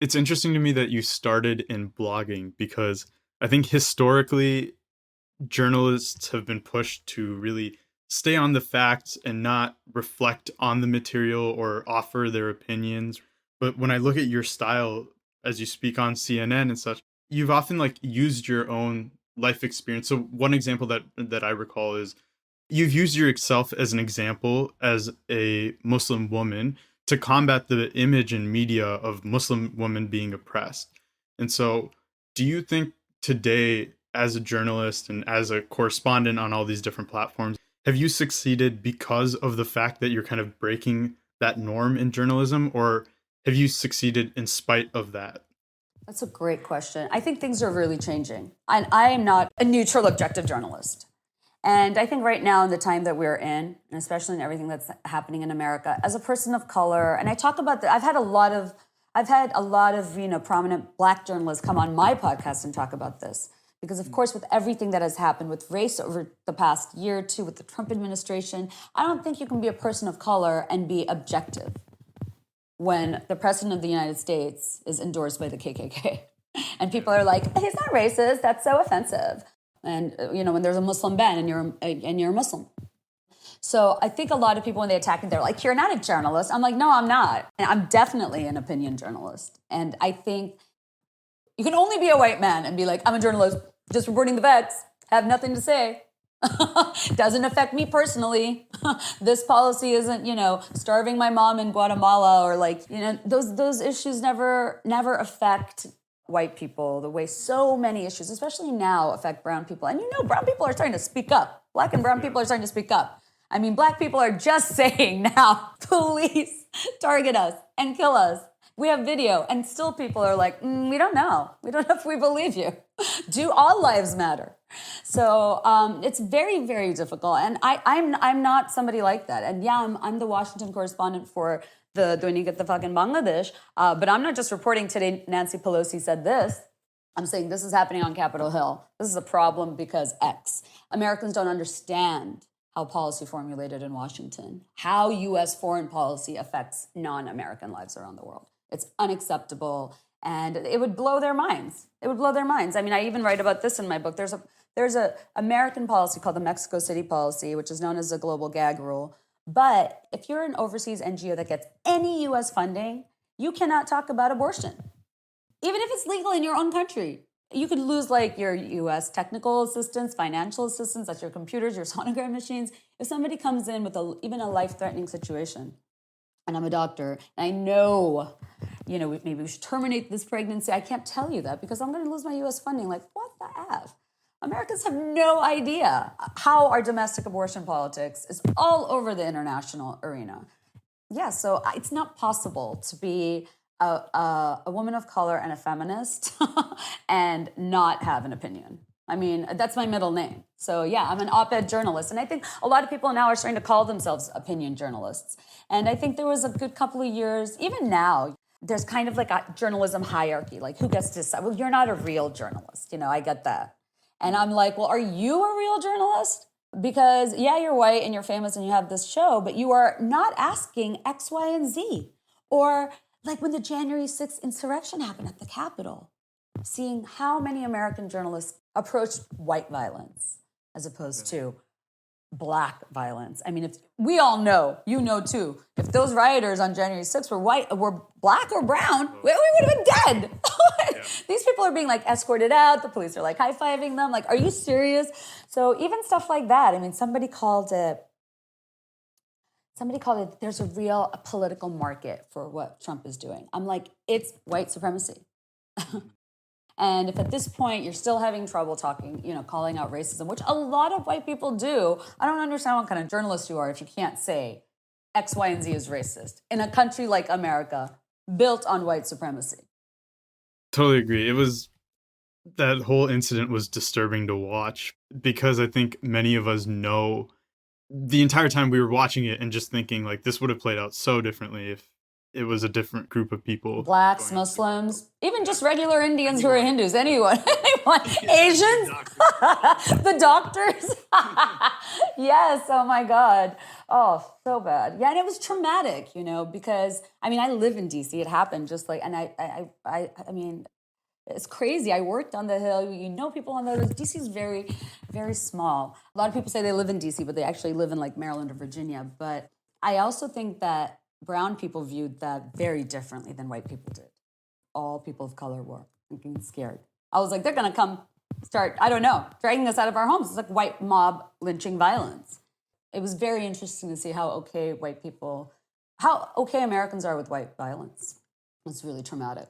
It's interesting to me that you started in blogging because I think historically journalists have been pushed to really stay on the facts and not reflect on the material or offer their opinions. But when I look at your style as you speak on CNN and such, you've often like used your own life experience. So one example that I recall is you've used yourself as an example as a Muslim woman to combat the image and media of Muslim women being oppressed. And so, do you think today, as a journalist and as a correspondent on all these different platforms, have you succeeded because of the fact that you're kind of breaking that norm in journalism, or have you succeeded in spite of that? That's a great question. I think things are really changing. And I am not a neutral, objective journalist. And I think right now, in the time that we're in, and especially in everything that's happening in America, as a person of color, and I talk about that, I've had a lot of prominent Black journalists come on my podcast and talk about this. Because of course, with everything that has happened with race over the past year or two with the Trump administration, I don't think you can be a person of color and be objective when the president of the United States is endorsed by the KKK. And people are like, he's not racist, that's so offensive. And when there's a Muslim ban and you're a Muslim. So I think a lot of people, when they attack me, they're like, you're not a journalist. I'm like, no, I'm not. And I'm definitely an opinion journalist. And I think you can only be a white man and be like, I'm a journalist, just reporting the facts, have nothing to say. Doesn't affect me personally. This policy isn't, starving my mom in Guatemala, or those issues never affect white people the way so many issues, especially now, affect brown people. And brown people are starting to speak up. Black and brown people are starting to speak up. I mean, Black people are just saying now, please target us and kill us. We have video, and still people are like, we don't know. We don't know if we believe you. Do all lives matter? So it's very, very difficult. And I'm not somebody like that. And yeah, I'm the Washington correspondent for the Daily Ittefaq in Bangladesh. But I'm not just reporting today Nancy Pelosi said this. I'm saying this is happening on Capitol Hill. This is a problem because X. Americans don't understand how policy formulated in Washington, how U.S. foreign policy affects non-American lives around the world. It's unacceptable, and it would blow their minds. It would blow their minds. I mean, I even write about this in my book. There's a American policy called the Mexico City policy, which is known as the global gag rule. But if you're an overseas NGO that gets any U.S. funding, you cannot talk about abortion, even if it's legal in your own country. You could lose your U.S. technical assistance, financial assistance, that's your computers, your sonogram machines. If somebody comes in with even a life-threatening situation, and I'm a doctor, and I know, maybe we should terminate this pregnancy. I can't tell you that because I'm going to lose my U.S. funding. Like, what the F? Americans have no idea how our domestic abortion politics is all over the international arena. Yeah, so it's not possible to be a woman of color and a feminist and not have an opinion. I mean, that's my middle name. So yeah, I'm an op-ed journalist. And I think a lot of people now are starting to call themselves opinion journalists. And I think there was a good couple of years, even now, there's kind of like a journalism hierarchy, like who gets to decide? Well, you're not a real journalist. I get that. And I'm like, well, are you a real journalist? Because yeah, you're white and you're famous and you have this show, but you are not asking X, Y, and Z. Or like when the January 6th insurrection happened at the Capitol, seeing how many American journalists approached white violence as opposed to Black violence. I mean, if we all know, too, if those rioters on January 6th were Black or brown, we would have been dead. Yeah. These people are being escorted out. The police are high-fiving them. Are you serious? So even stuff like that. I mean, somebody called it, there's a real political market for what Trump is doing. I'm like, it's white supremacy. And if at this point you're still having trouble calling out racism, which a lot of white people do, I don't understand what kind of journalist you are if you can't say X, Y, and Z is racist in a country like America built on white supremacy. Totally agree. That whole incident was disturbing to watch because I think many of us know the entire time we were watching it and just thinking this would have played out so differently it was a different group of people. Blacks, Muslims, even just regular Indians who are Hindus, anyone, Asians, the doctors. Yes, oh my God. Oh, so bad. Yeah, and it was traumatic, because, I mean, I live in DC. It happened just like, and I mean, it's crazy. I worked on the Hill. People on the Hill. DC is very, very small. A lot of people say they live in DC, but they actually live in like Maryland or Virginia. But I also think that brown people viewed that very differently than white people did. All people of color were getting scared. I was like, they're going to come start, I don't know, dragging us out of our homes. It's like white mob lynching violence. It was very interesting to see how okay Americans are with white violence. It's really traumatic.